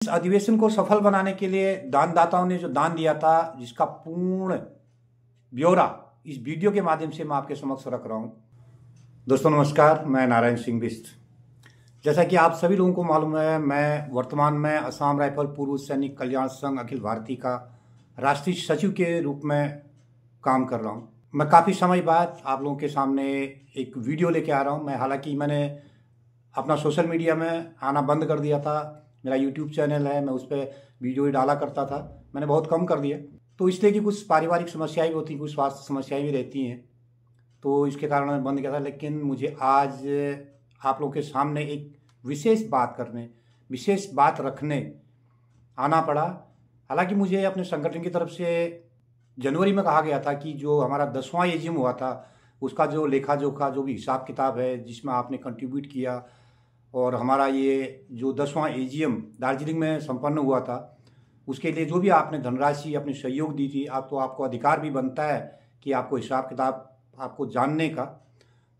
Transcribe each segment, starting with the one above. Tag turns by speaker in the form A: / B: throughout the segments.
A: इस अधिवेशन को सफल बनाने के लिए दानदाताओं ने जो दान दिया था, जिसका पूर्ण ब्यौरा इस वीडियो के माध्यम से मैं आपके समक्ष रख रहा हूं। दोस्तों नमस्कार, मैं नारायण सिंह बिष्ट। जैसा कि आप सभी लोगों को मालूम है, मैं वर्तमान में असम राइफल पूर्व सैनिक कल्याण संघ अखिल भारतीय का राष्ट्रीय सचिव के रूप में काम कर रहा हूं। मैं काफ़ी समय बाद आप लोगों के सामने एक वीडियो लेके आ रहा हूं। हालांकि मैंने अपना सोशल मीडिया में आना बंद कर दिया था। मेरा यूट्यूब चैनल है, मैं उस पर वीडियो ही डाला करता था, मैंने बहुत कम कर दिया। तो इसलिए कि कुछ पारिवारिक समस्याएं भी होती हैं, कुछ स्वास्थ्य समस्याएं भी रहती हैं, तो इसके कारण मैंने बंद किया था। लेकिन मुझे आज आप लोगों के सामने एक विशेष बात रखने आना पड़ा। हालांकि मुझे अपने संगठन की तरफ से जनवरी में कहा गया था कि जो हमारा 10वां एजीएम हुआ था, उसका जो लेखा जोखा, जो भी हिसाब किताब है जिसमें आपने कंट्रीब्यूट किया, और हमारा ये जो 10वां एजीएम दार्जिलिंग में संपन्न हुआ था, उसके लिए जो भी आपने धनराशि अपनी सहयोग दी थी, आपको अधिकार भी बनता है कि आपको हिसाब किताब आपको जानने का।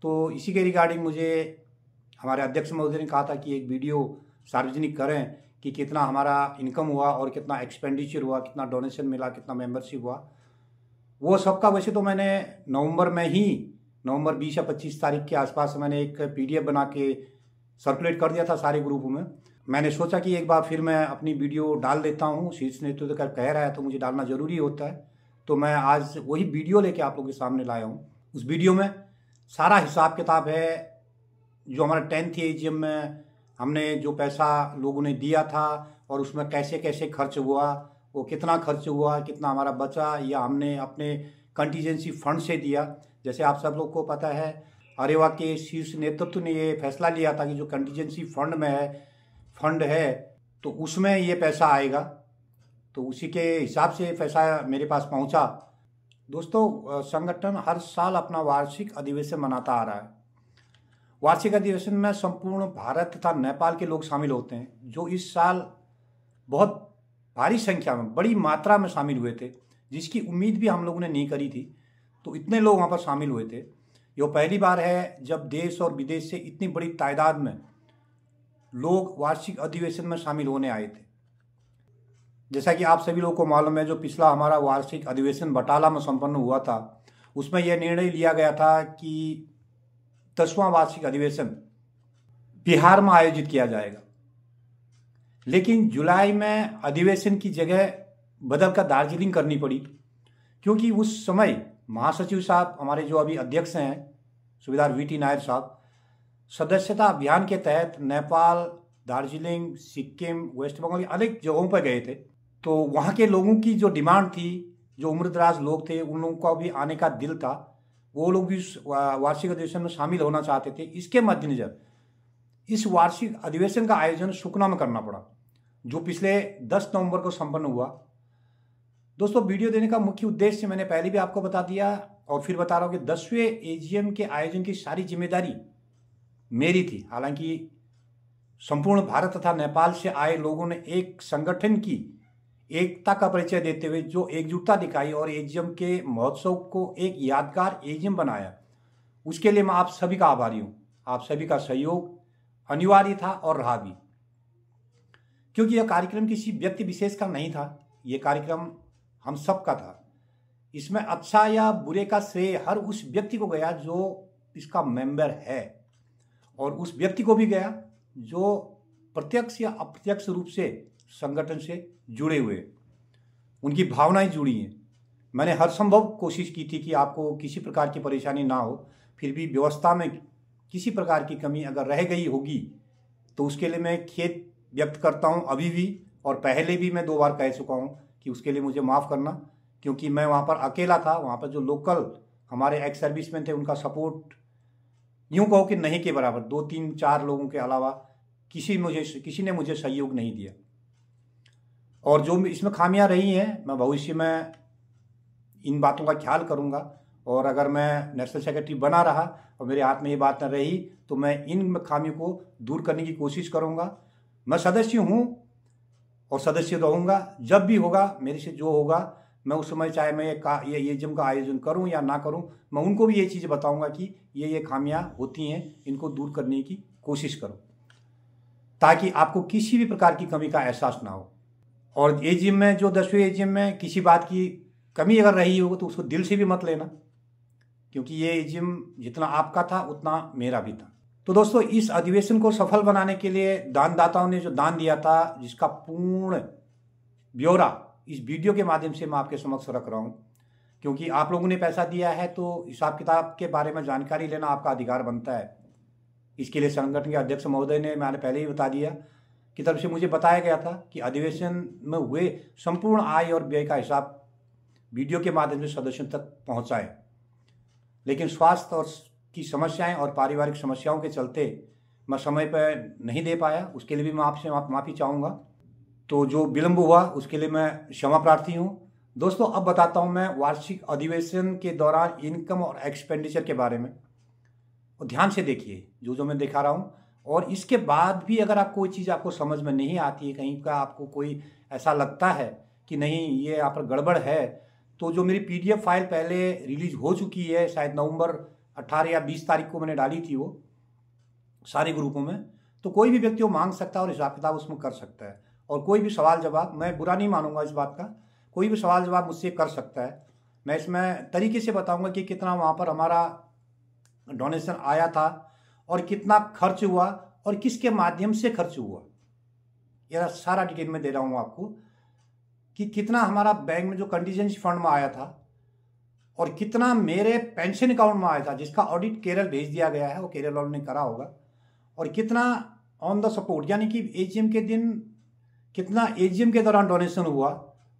A: तो इसी के रिगार्डिंग मुझे हमारे अध्यक्ष महोदय ने कहा था कि एक वीडियो सार्वजनिक करें कि कितना हमारा इनकम हुआ और कितना एक्सपेंडिचर हुआ, कितना डोनेशन मिला, कितना मेंबरशिप हुआ। वो सबका वैसे तो मैंने नवंबर 20 या 25 तारीख के आसपास मैंने एक PDF बना के सर्कुलेट कर दिया था सारे ग्रुपों में। मैंने सोचा कि एक बार फिर मैं अपनी वीडियो डाल देता हूँ, शीर्ष नेतृत्व कर कह रहा है तो मुझे डालना ज़रूरी होता है। तो मैं आज वही वीडियो लेके आप लोगों के सामने लाया हूँ। उस वीडियो में सारा हिसाब किताब है, जो हमारा 10th एजीएम में हमने जो पैसा लोगों ने दिया था और उसमें कैसे कैसे खर्च हुआ, वो कितना खर्च हुआ, कितना हमारा बचा, या हमने अपने कंटीजेंसी फंड से दिया। जैसे आप सब लोग को पता है, अरेवा के शीर्ष नेतृत्व ने ये फैसला लिया था कि जो कंटीजेंसी फंड है तो उसमें ये पैसा आएगा। तो उसी के हिसाब से पैसा मेरे पास पहुंचा। दोस्तों, संगठन हर साल अपना वार्षिक अधिवेशन मनाता आ रहा है। वार्षिक अधिवेशन में संपूर्ण भारत तथा नेपाल के लोग शामिल होते हैं, जो इस साल बहुत भारी संख्या में, बड़ी मात्रा में शामिल हुए थे, जिसकी उम्मीद भी हम लोगों ने नहीं करी थी। तो इतने लोग वहाँ पर शामिल हुए थे। ये पहली बार है जब देश और विदेश से इतनी बड़ी तादाद में लोग वार्षिक अधिवेशन में शामिल होने आए थे। जैसा कि आप सभी लोगों को मालूम है, जो पिछला हमारा वार्षिक अधिवेशन बटाला में संपन्न हुआ था, उसमें यह निर्णय लिया गया था कि 10वां वार्षिक अधिवेशन बिहार में आयोजित किया जाएगा। लेकिन जुलाई में अधिवेशन की जगह बदलकर दार्जिलिंग करनी पड़ी, क्योंकि उस समय महासचिव साहब, हमारे जो अभी अध्यक्ष हैं सुबेदार VT नायर साहब, सदस्यता अभियान के तहत नेपाल, दार्जिलिंग, सिक्किम, वेस्ट बंगाल अनेक जगहों पर गए थे। तो वहाँ के लोगों की जो डिमांड थी, जो उम्रदराज लोग थे, उन लोगों का भी आने का दिल था, वो लोग भी वार्षिक अधिवेशन में शामिल होना चाहते थे। इसके मद्देनजर इस वार्षिक अधिवेशन का आयोजन सुकना में करना पड़ा, जो पिछले 10 नवंबर को संपन्न हुआ। दोस्तों, वीडियो देने का मुख्य उद्देश्य मैंने पहले भी आपको बता दिया और फिर बता रहा हूँ कि 10वें एजीएम के आयोजन की सारी जिम्मेदारी मेरी थी। हालांकि संपूर्ण भारत तथा नेपाल से आए लोगों ने एक संगठन की एकता का परिचय देते हुए जो एकजुटता दिखाई और एजीएम के महोत्सव को एक यादगार एजीएम बनाया, उसके लिए मैं आप सभी का आभारी हूँ। आप सभी का सहयोग अनिवार्य था और रहा भी, क्योंकि यह कार्यक्रम किसी व्यक्ति विशेष का नहीं था, यह कार्यक्रम हम सब का था। इसमें अच्छा या बुरे का श्रेय हर उस व्यक्ति को गया जो इसका मेंबर है, और उस व्यक्ति को भी गया जो प्रत्यक्ष या अप्रत्यक्ष रूप से संगठन से जुड़े हुए, उनकी भावनाएं जुड़ी हैं। मैंने हर संभव कोशिश की थी कि आपको किसी प्रकार की परेशानी ना हो। फिर भी व्यवस्था में किसी प्रकार की कमी अगर रह गई होगी तो उसके लिए मैं खेद व्यक्त करता हूं अभी भी, और पहले भी मैं 2 बार कह चुका हूं कि उसके लिए मुझे माफ़ करना, क्योंकि मैं वहाँ पर अकेला था। वहाँ पर जो लोकल हमारे एक्स सर्विसमैन थे, उनका सपोर्ट यूँ कहो कि नहीं के बराबर, 2, 3, 4 लोगों के अलावा किसी ने मुझे सहयोग नहीं दिया। और जो इसमें खामियां रही हैं, मैं भविष्य में इन बातों का ख्याल करूंगा, और अगर मैं नेशनल सेक्रेटरी बना रहा और मेरे हाथ में ये बात न रही तो मैं इन खामियों को दूर करने की कोशिश करूंगा। मैं सदस्य हूं और सदस्य रहूंगा। जब भी होगा, मेरे से जो होगा, मैं उस समय चाहे मैं ये एजीएम का आयोजन करूं या ना करूं, मैं उनको भी ये चीज़ बताऊंगा कि ये खामियां होती हैं, इनको दूर करने की कोशिश करो। ताकि आपको किसी भी प्रकार की कमी का एहसास ना हो। और एजीएम में जो 10वें एजीएम में किसी बात की कमी अगर रही हो तो उसको दिल से भी मत लेना, क्योंकि ये एजीएम जितना आपका था उतना मेरा भी था। तो दोस्तों, इस अधिवेशन को सफल बनाने के लिए दानदाताओं ने जो दान दिया था, जिसका पूर्ण ब्यौरा इस वीडियो के माध्यम से मैं आपके समक्ष रख रहा हूँ, क्योंकि आप लोगों ने पैसा दिया है तो हिसाब किताब के बारे में जानकारी लेना आपका अधिकार बनता है। इसके लिए संगठन के अध्यक्ष महोदय ने, मैंने पहले ही बता दिया, की तरफ से मुझे बताया गया था कि अधिवेशन में हुए संपूर्ण आय और व्यय का हिसाब वीडियो के माध्यम से सदस्यों तक पहुंचाए। लेकिन स्वास्थ्य और की समस्याएं और पारिवारिक समस्याओं के चलते मैं समय पर नहीं दे पाया। उसके लिए भी मैं आपसे माफ़ी चाहूँगा। तो जो विलम्ब हुआ उसके लिए मैं क्षमा प्रार्थी हूँ। दोस्तों, अब बताता हूँ मैं वार्षिक अधिवेशन के दौरान इनकम और एक्सपेंडिचर के बारे में। और ध्यान से देखिए जो मैं दिखा रहा हूँ, और इसके बाद भी अगर आप कोई चीज़ आपको समझ में नहीं आती है, कहीं का आपको कोई ऐसा लगता है कि नहीं ये यहाँ पर गड़बड़ है, तो जो मेरी PDF फाइल पहले रिलीज हो चुकी है, शायद नवंबर 18 या 20 तारीख को मैंने डाली थी वो सारे ग्रुपों में, तो कोई भी व्यक्ति वो मांग सकता है और हिसाब किताब उसमें कर सकता है। और कोई भी सवाल जवाब, मैं बुरा नहीं मानूंगा इस बात का, कोई भी सवाल जवाब मुझसे कर सकता है। मैं इसमें तरीके से बताऊंगा कि कितना वहाँ पर हमारा डोनेशन आया था और कितना खर्च हुआ और किसके माध्यम से खर्च हुआ। यह सारा डिटेल में दे रहा हूँ आपको कि कितना हमारा बैंक में जो कंटीजेंसी फंड में आया था और कितना मेरे पेंशन अकाउंट में आया था, जिसका ऑडिट केरल भेज दिया गया है, वो केरल वालों ने करा होगा। और कितना ऑन द सपोर्ट, यानी कि एजीएम के दिन कितना एजीएम के दौरान डोनेशन हुआ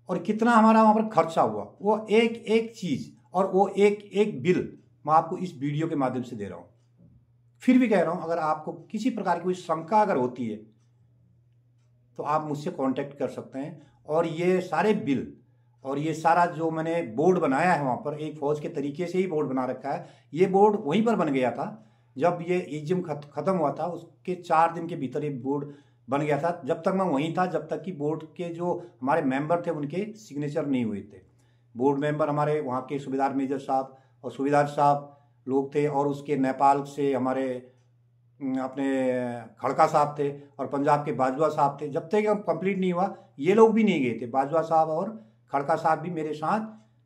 A: और कितना हमारा वहाँ पर खर्चा हुआ, वो एक एक चीज़ और वो एक एक बिल मैं आपको इस वीडियो के माध्यम से दे रहा हूँ। फिर भी कह रहा हूँ, अगर आपको किसी प्रकार की कोई शंका अगर होती है तो आप मुझसे कांटेक्ट कर सकते हैं। और ये सारे बिल और ये सारा जो मैंने बोर्ड बनाया है, वहाँ पर एक फौज के तरीके से ही बोर्ड बना रखा है। ये बोर्ड वहीं पर बन गया था जब ये एजीएम खत्म हुआ था, उसके 4 दिन के भीतर ये बोर्ड बन गया था। जब तक मैं वहीं था, जब तक कि बोर्ड के जो हमारे मेंबर थे उनके सिग्नेचर नहीं हुए थे। बोर्ड मेंबर हमारे वहाँ के सूबेदार मेजर साहब और सूबेदार साहब लोग थे, और उसके नेपाल से हमारे अपने खड़का साहब थे, और पंजाब के बाजवा साहब थे। जब तक कंप्लीट नहीं हुआ ये लोग भी नहीं गए थे। बाजवा साहब और खड़का साहब भी मेरे साथ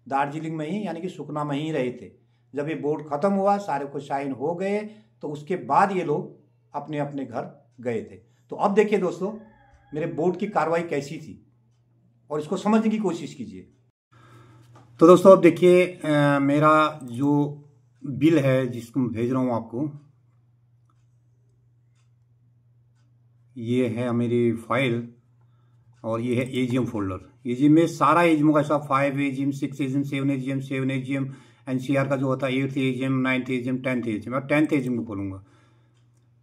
A: दार्जिलिंग में ही, यानी कि सुकना में ही रहे थे। जब ये बोर्ड ख़त्म हुआ, सारे कुछ साइन हो गए, तो उसके बाद ये लोग अपने अपने घर गए थे। तो अब देखिए दोस्तों, मेरे बोर्ड की कार्रवाई कैसी थी और इसको समझने की कोशिश कीजिए। तो दोस्तों, अब देखिए मेरा जो बिल है जिसको मैं भेज रहा हूँ आपको, ये है मेरी फाइल और ये है एजीएम फोल्डर। एजीएम में सारा एजीएम का हिसाब 5 AGM, 6 AGM, 7 AGM, 7 AGM, NCR का जो होता है 8th AGM, 9th AGM, 10th AGM. और 10th एजीएम को खोलूंगा।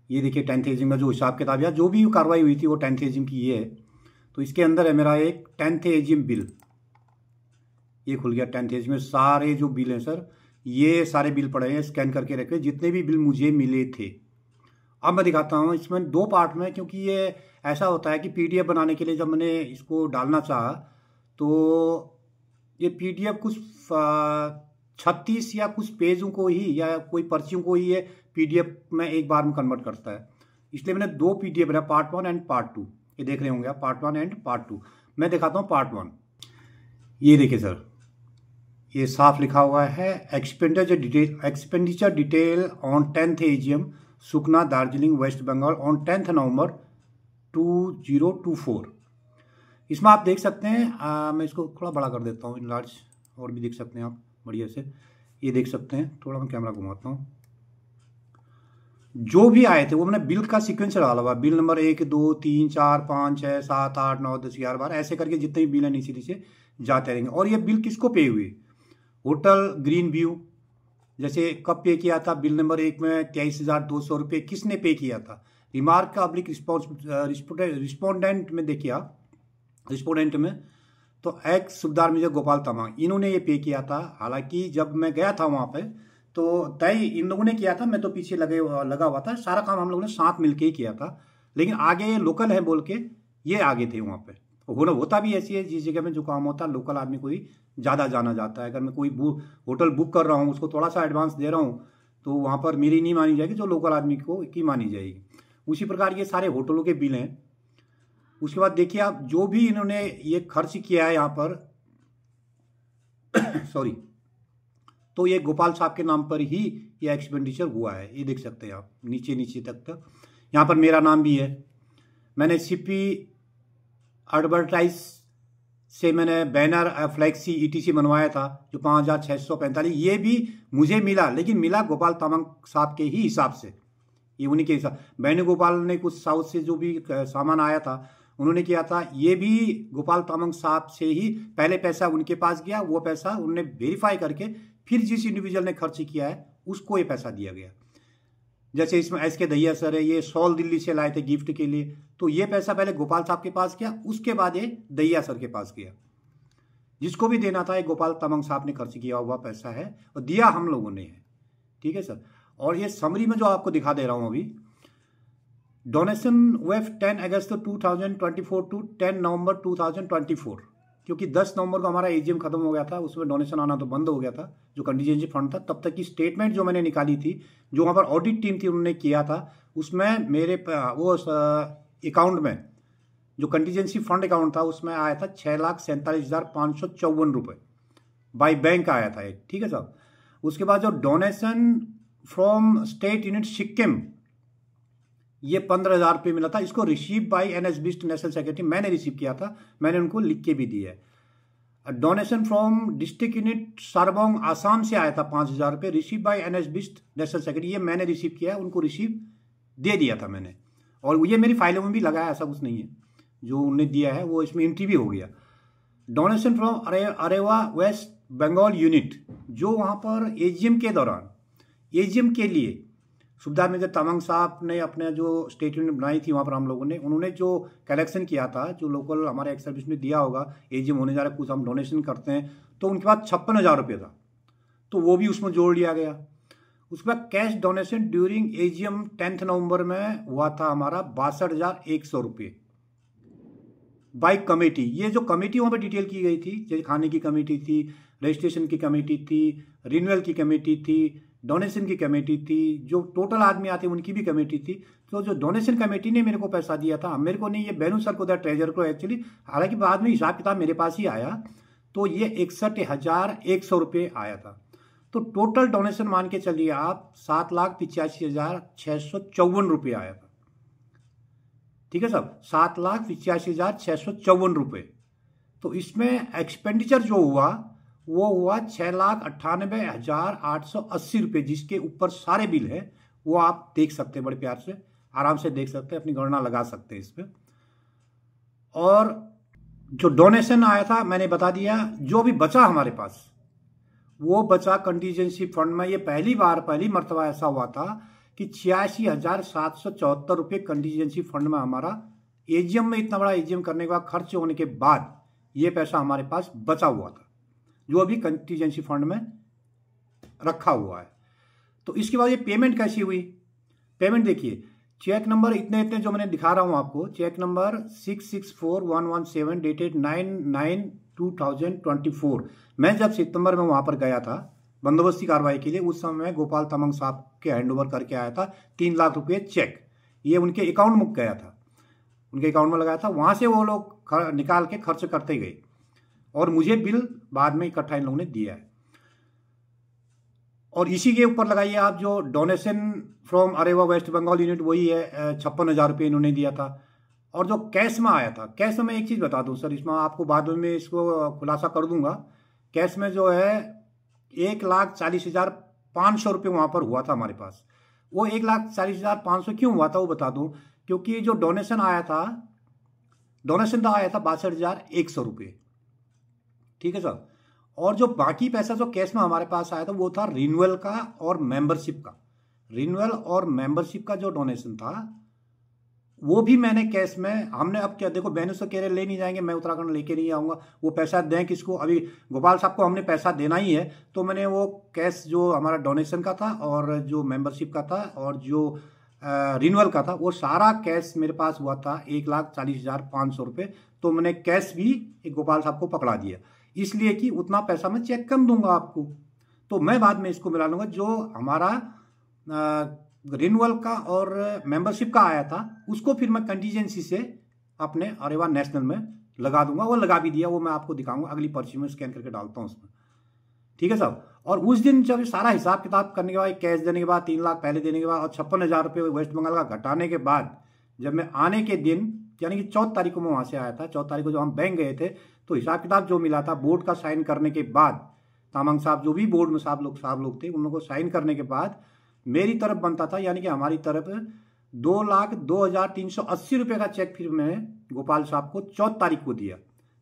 A: ये देखिए 10th एजीएम का जो हिसाब किताब या जो भी कार्रवाई हुई थी वो 10th एजीएम की ये है। तो इसके अंदर है मेरा एक 10th एजीएम बिल, ये खुल गया। 10th एजीएम में सारे जो बिल हैं सर, ये सारे बिल पड़े हैं, स्कैन करके रखे, जितने भी बिल मुझे मिले थे। अब मैं दिखाता हूँ इसमें 2 पार्ट में, क्योंकि ये ऐसा होता है कि PDF बनाने के लिए जब मैंने इसको डालना चाहा तो ये PDF कुछ 36 या कुछ पेजों को ही या कोई पर्चियों को ही ये PDF में एक बार में कन्वर्ट करता है। इसलिए मैंने 2 PDF बनाया, पार्ट 1 एंड पार्ट 2। ये देख रहे होंगे आप, पार्ट 1 एंड पार्ट 2। मैं दिखाता हूँ पार्ट 1। ये देखिए सर, ये साफ लिखा हुआ है expenditure detail on 10th AGM Sukna Darjeeling West Bengal on 10th November 2024। इसमें आप देख सकते हैं, मैं इसको थोड़ा बड़ा कर देता हूँ, इनलार्ज, और भी देख सकते हैं आप बढ़िया से। ये देख सकते हैं, थोड़ा मैं कैमरा घुमाता हूँ। जो भी आए थे वो मैंने बिल का सीक्वेंस डाला हुआ, बिल नंबर 1 2 3 4 5 6 7 8 9 10 11 12 ऐसे करके जितने भी बिल हैं नीचे नीचे जाते रहेंगे। और ये बिल किसको पे हुए? होटल ग्रीन व्यू, जैसे कब पे किया था? बिल नंबर 1 में 23,200 रुपये किसने पे किया था? रिमार्क का अब्लिक रिस्पोंडेंट में देखिए आप, रिस्पोंडेंट में तो एक्स सुबेदार मेजर गोपाल तमांग, इन्होंने ये पे किया था। हालांकि जब मैं गया था वहाँ पे तो तय इन लोगों ने किया था, मैं तो पीछे लगा हुआ था। सारा काम हम लोगों ने साथ मिलके ही किया था, लेकिन आगे लोकल है बोल के ये आगे थे वहाँ पे। होता भी ऐसी है, जिस जगह में जो काम होता है लोकल आदमी को ही ज़्यादा जाना जाता है। अगर मैं कोई होटल बुक कर रहा हूँ, उसको थोड़ा सा एडवांस दे रहा हूँ, तो वहाँ पर मेरी नहीं मानी जाएगी, जो लोकल आदमी को की मानी जाएगी। उसी प्रकार ये सारे होटलों के बिल हैं। उसके बाद देखिए आप जो भी इन्होंने ये खर्च किया है यहाँ पर सॉरी, तो ये गोपाल साहब के नाम पर ही ये एक्सपेंडिचर हुआ है। ये देख सकते हैं आप नीचे नीचे तक यहाँ पर मेरा नाम भी है। मैंने सीपी एडवर्टाइज से मैंने बैनर फ्लैक्सी ETC बनवाया था जो 5,645, ये भी मुझे मिला, लेकिन मिला गोपाल तामांग साहब के ही हिसाब से, ये उन्हीं के हिसाब। वेणुगोपाल ने कुछ साउथ से जो भी सामान आया था उन्होंने किया था, ये भी गोपाल तामांग साहब से ही पहले पैसा उनके पास गया, वो पैसा उन्होंने वेरीफाई करके फिर जिस इंडिविजुअल ने खर्च किया है उसको ये पैसा दिया गया। जैसे इसमें SK दहिया सर है, ये शॉल दिल्ली से लाए थे गिफ्ट के लिए, तो ये पैसा पहले गोपाल साहब के पास गया, उसके बाद ये दहिया सर के पास गया। जिसको भी देना था ये गोपाल तामांग साहब ने खर्च किया हुआ पैसा है और दिया हम लोगों ने है। ठीक है सर। और ये समरी में जो आपको दिखा दे रहा हूं अभी, डोनेशन वेफ 10 अगस्त 2024 टू 10 नवंबर 2024, क्योंकि 10 नवंबर को हमारा AGM खत्म हो गया था, उसमें डोनेशन आना तो बंद हो गया था जो कंटीजेंसी फंड था। तब तक की स्टेटमेंट जो मैंने निकाली थी, जो वहाँ पर ऑडिट टीम थी उन्होंने किया था, उसमें मेरे वो अकाउंट में जो कंटीजेंसी फंड अकाउंट था उसमें आया था 6,47,554 रुपये बाई बैंक आया था एक। ठीक है साहब। उसके बाद जो donation from state unit Sikkim, ये 15,000 रुपये मिला था, इसको receive by NS Bisht national secretary, मैंने रिसीव किया था, मैंने उनको लिख के भी दिया है। Donation from district unit Sarbong Assam से आया था 5,000 रुपये, receive by NS Bisht national secretary, ये मैंने रिसीव किया, उनको रिसीव दे दिया था मैंने, और ये मेरी फाइलों में भी लगा है, ऐसा कुछ नहीं है। जो उन्होंने दिया है वो इसमें एंट्री भी हो गया। Donation from Areva West Bengal unit, जो वहाँ पर AGM के दौरान AGM के लिए सुविधा में जब तामांग साहब ने अपने जो स्टेट यूनिट बनाई थी वहाँ पर हम लोगों ने, उन्होंने जो कलेक्शन किया था, जो लोकल हमारे एक्स सर्विस में दिया होगा, AGM होने जा रहा है, कुछ हम डोनेशन करते हैं, तो उनके पास 56,000 रुपये था, तो वो भी उसमें जोड़ लिया गया। उसके बाद कैश डोनेशन ड्यूरिंग AGM 10 नवंबर में हुआ था हमारा 62,100 रुपये बाई कमेटी। ये जो कमेटी वहाँ पर डिटेल की गई थी, जैसे खाने की कमेटी थी, रजिस्ट्रेशन की कमेटी थी, रिन्यूअल की कमेटी थी, डोनेशन की कमेटी थी, जो टोटल आदमी आते उनकी भी कमेटी थी। तो जो डोनेशन कमेटी ने मेरे को पैसा दिया था, मेरे को नहीं, ये बेनू सर को था, ट्रेजर को एक्चुअली, हालांकि बाद में हिसाब किताब मेरे पास ही आया, तो ये 61,100 रुपये आया था। तो टोटल डोनेशन मान के चलिए आप 7,85,654 रुपये आया था। ठीक है साहब, 7,85,654 रुपये। तो इसमें एक्सपेंडिचर जो हुआ वो हुआ 6,98,880 रुपये, जिसके ऊपर सारे बिल हैं, वो आप देख सकते हैं, बड़े प्यार से आराम से देख सकते हैं, अपनी गणना लगा सकते हैं इसमें। और जो डोनेशन आया था मैंने बता दिया, जो भी बचा हमारे पास वो बचा कंटीजेंसी फंड में। ये पहली मर्तबा ऐसा हुआ था कि 86,774 रुपये कंटीजेंसी फंड में हमारा AGM में, इतना बड़ा AGM करने के बाद, खर्च होने के बाद, ये पैसा हमारे पास बचा हुआ था, जो अभी कंटीजेंसी फंड में रखा हुआ है। तो इसके बाद ये पेमेंट कैसी हुई, पेमेंट देखिए, चेक नंबर इतने जो मैंने दिखा रहा हूं आपको, चेक नंबर 664117 डेटेड 9/9/2024। मैं जब सितंबर में वहां पर गया था बंदोबस्ती कार्रवाई के लिए, उस समय मैं गोपाल तामांग साहब के हैंडओवर करके आया था 3 लाख रुपये चेक, ये उनके अकाउंट में गया था, उनके अकाउंट में लगाया था, वहां से वो लोग निकाल के खर्च करते गए, और मुझे बिल बाद में इकट्ठा इन लोगों ने दिया है। और इसी के ऊपर लगाइए आप जो donation from Areva West Bengal unit, वही है 56,000 रुपये इन्होंने दिया था। और जो कैश में आया था, कैश में एक चीज़ बता दूं सर, इसमें आपको बाद में इसको खुलासा कर दूंगा। कैश में जो है 1,40,500 रुपये वहाँ पर हुआ था हमारे पास। वो 1,40,500 क्यों हुआ था वो बता दूं, क्योंकि जो डोनेशन आया था 62,100 रुपये। ठीक है सर। और जो बाकी पैसा जो कैश में हमारे पास आया था वो था रिन्यूअल का और मेंबरशिप का। रिन्यूअल और मेंबरशिप का जो डोनेशन था वो भी मैंने कैश में, हमने अब क्या देखो, बेनू से कह रहे ले नहीं जाएंगे, मैं उत्तराखंड लेके नहीं आऊँगा, वो पैसा दें किसको, अभी गोपाल साहब को हमने पैसा देना ही है, तो मैंने वो कैश जो हमारा डोनेशन का था और जो मेंबरशिप का था और जो रिन्यूअल का था, वो सारा कैश मेरे पास हुआ था 1,40,500 रुपये। तो मैंने कैश भी एक गोपाल साहब को पकड़ा दिया, इसलिए कि उतना पैसा मैं चेक कम दूंगा आपको, तो मैं बाद में इसको मिला लूंगा। जो हमारा रिन्यूअल का और मेंबरशिप का आया था, उसको फिर मैं कंटीजेंसी से अपने आर्यवान नेशनल में लगा दूंगा। वो लगा भी दिया, वो मैं आपको दिखाऊंगा, अगली पर्ची में स्कैन करके डालता हूँ उसमें। ठीक है साहब। और उस दिन जब सारा हिसाब किताब करने के बाद, कैश देने के बाद, 3 लाख पहले देने के बाद और 56,000 रुपये वेस्ट बंगाल का घटाने के बाद, जब मैं आने के दिन यानी कि 14 तारीख को मैं वहाँ से आया था, 14 तारीख को जब हम बैंक गए थे तो हिसाब किताब जो मिला था बोर्ड का साइन करने के बाद, तामांग साहब जो भी बोर्ड में साहब लोग थे, उन लोगों को साइन करने के बाद मेरी तरफ बनता था, यानी कि हमारी तरफ 2,02,380 रुपये का चेक फिर मैंने गोपाल साहब को 14 तारीख को दिया।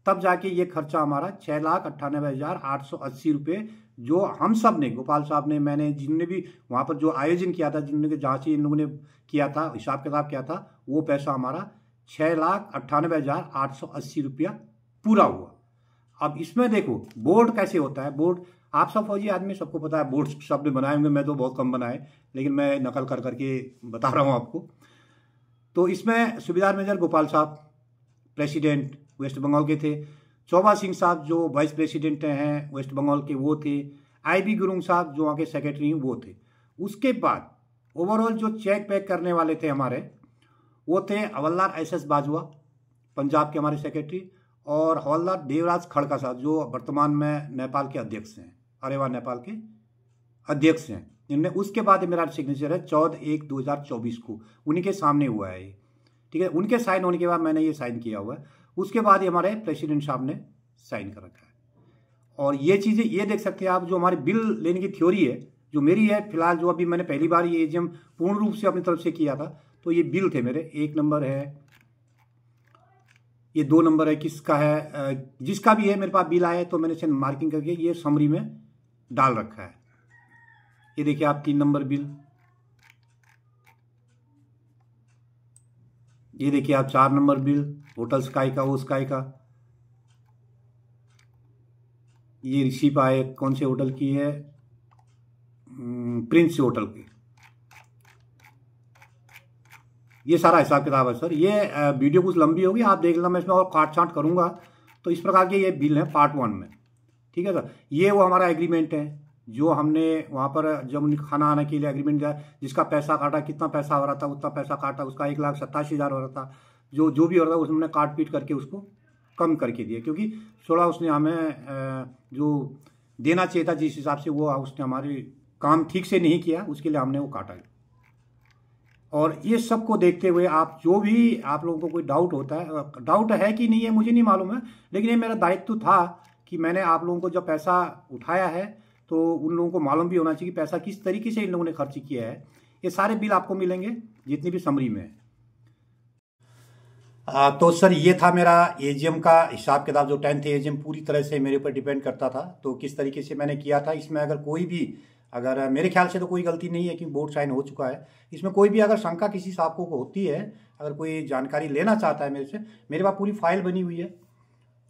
A: तब जाके ये खर्चा हमारा 6,98,880 रुपये, जो हम सब ने, गोपाल साहब ने, मैंने, जिनने भी वहाँ पर जो आयोजन किया था, जिनने जहाँ से इन लोगों ने किया था, हिसाब किताब किया था, वो पैसा हमारा 6,98,880 रुपया पूरा हुआ। अब इसमें देखो बोर्ड कैसे होता है। बोर्ड आप सब फौजी आदमी, सबको पता है बोर्ड शब्द बनाए होंगे, मैं तो बहुत कम बनाए, लेकिन मैं नकल कर करके बता रहा हूँ आपको। तो इसमें सूबेदार मेजर गोपाल साहब प्रेसिडेंट वेस्ट बंगाल के थे, चौबा सिंह साहब जो वाइस प्रेसिडेंट हैं वेस्ट बंगाल के वो थे, IB गुरुंग साहब जो वहाँ के सेक्रेटरी हैं वो थे। उसके बाद ओवरऑल जो चेक पैक करने वाले थे हमारे, वो थे हवलदार SS बाजवा पंजाब के हमारे सेक्रेटरी, और हवलदार देवराज खड़का साहब जो वर्तमान में नेपाल के अध्यक्ष हैं, आर्यवान नेपाल के अध्यक्ष हैं। इनने, उसके बाद मेरा सिग्नेचर है 14/1/2024 को, उन्हीं के सामने हुआ है ये। ठीक है, उनके साइन होने के बाद मैंने ये साइन किया हुआ है। उसके बाद ही हमारे प्रेसिडेंट साहब ने साइन कर रखा है। और ये चीज़ें ये देख सकते हैं आप, जो हमारी बिल लेने की थ्योरी है जो मेरी है फिलहाल, जो अभी मैंने पहली बार ये AGM पूर्ण रूप से अपनी तरफ से किया था, तो ये बिल थे मेरे। 1 नंबर है, ये 2 नंबर है, किसका है, जिसका भी है मेरे पास बिल आया तो मैंने इसे मार्किंग करके ये समरी में डाल रखा है। ये देखिए आप 3 नंबर बिल, ये देखिए आप 4 नंबर बिल, होटल स्काई का, वो स्काई का। ये रिसीप आए, कौन से होटल की है, प्रिंस होटल की। ये सारा हिसाब किताब है सर। ये वीडियो कुछ लंबी होगी, आप देख लेना, मैं इसमें और काट छांट करूंगा। तो इस प्रकार के ये बिल हैं पार्ट 1 में। ठीक है सर। ये वो हमारा एग्रीमेंट है जो हमने वहाँ पर जब उन्हें खाना आने के लिए एग्रीमेंट दिया, जिसका पैसा काटा, कितना पैसा हो रहा था उतना पैसा काटा, उसका 1,87,000 हो रहा था, जो भी हो रहा था उसने काट पीट करके उसको कम करके दिया, क्योंकि थोड़ा उसने हमें जो देना चाहिए था जिस हिसाब से, वो उसने हमारे काम ठीक से नहीं किया, उसके लिए हमने वो काटा। और ये सब को देखते हुए आप जो भी आप लोगों को कोई डाउट होता है, डाउट है कि नहीं है मुझे नहीं मालूम है, लेकिन ये मेरा दायित्व था कि मैंने आप लोगों को जब पैसा उठाया है तो उन लोगों को मालूम भी होना चाहिए कि पैसा किस तरीके से इन लोगों ने खर्च किया है। ये सारे बिल आपको मिलेंगे जितनी भी समरी में है। तो सर ये था मेरा AGM का हिसाब किताब। जो 10th AGM पूरी तरह से मेरे ऊपर डिपेंड करता था, तो किस तरीके से मैंने किया था। इसमें अगर कोई भी, अगर मेरे ख्याल से तो कोई गलती नहीं है कि बोर्ड साइन हो चुका है। इसमें कोई भी अगर शंका किसी साहब को होती है, अगर कोई जानकारी लेना चाहता है मेरे से, मेरे पास पूरी फाइल बनी हुई है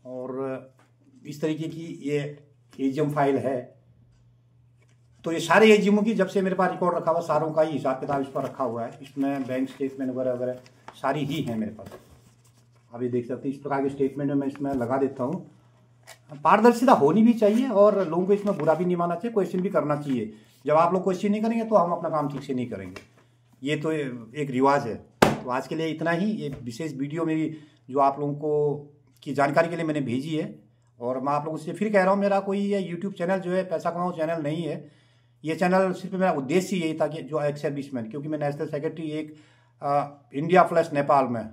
A: और इस तरीके की ये AGM फाइल है। तो ये सारे AGM की जब से मेरे पास रिकॉर्ड रखा हुआ, सारों का ही हिसाब किताब इस पर रखा हुआ है। इसमें बैंक स्टेटमेंट वगैरह वगैरह सारी ही है मेरे पास। आप ये देख सकते हैं, इस प्रकार के स्टेटमेंट मैं इसमें लगा देता हूँ। पारदर्शिता होनी भी चाहिए और लोगों को इसमें बुरा भी नहीं मानना चाहिए, क्वेश्चन भी करना चाहिए। जब आप लोग क्वेश्चन नहीं करेंगे तो हम अपना काम ठीक से नहीं करेंगे। ये तो एक रिवाज है। तो आज के लिए इतना ही। ये विशेष वीडियो मेरी जो आप लोगों को की जानकारी के लिए मैंने भेजी है। और मैं आप लोगों से फिर कह रहा हूँ, मेरा कोई ये यूट्यूब चैनल जो है पैसा कमाओ चैनल नहीं है। ये चैनल सिर्फ मेरा उद्देश्य यही था कि जो एक्स सर्विसमैन, क्योंकि मैं नेशनल सेक्रेटरी एक इंडिया प्लस नेपाल में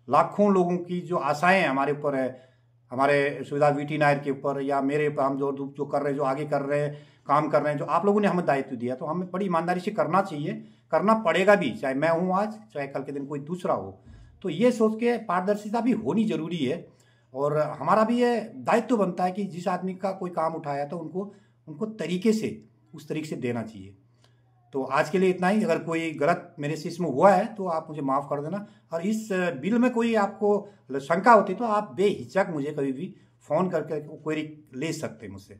A: लाखों लोगों की जो आशाएं हमारे ऊपर है, हमारे सूबेदार VT नायर के ऊपर या मेरे ऊपर, हम जो कर रहे हैं, जो आगे कर रहे हैं, काम कर रहे हैं, जो आप लोगों ने हमें दायित्व दिया, तो हमें बड़ी ईमानदारी से करना चाहिए, करना पड़ेगा भी, चाहे मैं हूँ आज, चाहे कल के दिन कोई दूसरा हो। तो ये सोच के पारदर्शिता भी होनी जरूरी है और हमारा भी ये दायित्व बनता है कि जिस आदमी का कोई काम उठाया तो उनको तरीके से, उस तरीके से देना चाहिए। तो आज के लिए इतना ही। अगर कोई गलत मेरे से इसमें हुआ है तो आप मुझे माफ़ कर देना। और इस बिल में कोई आपको शंका होती तो आप बेहिचक मुझे कभी भी फ़ोन करके क्वेरी ले सकते हैं मुझसे।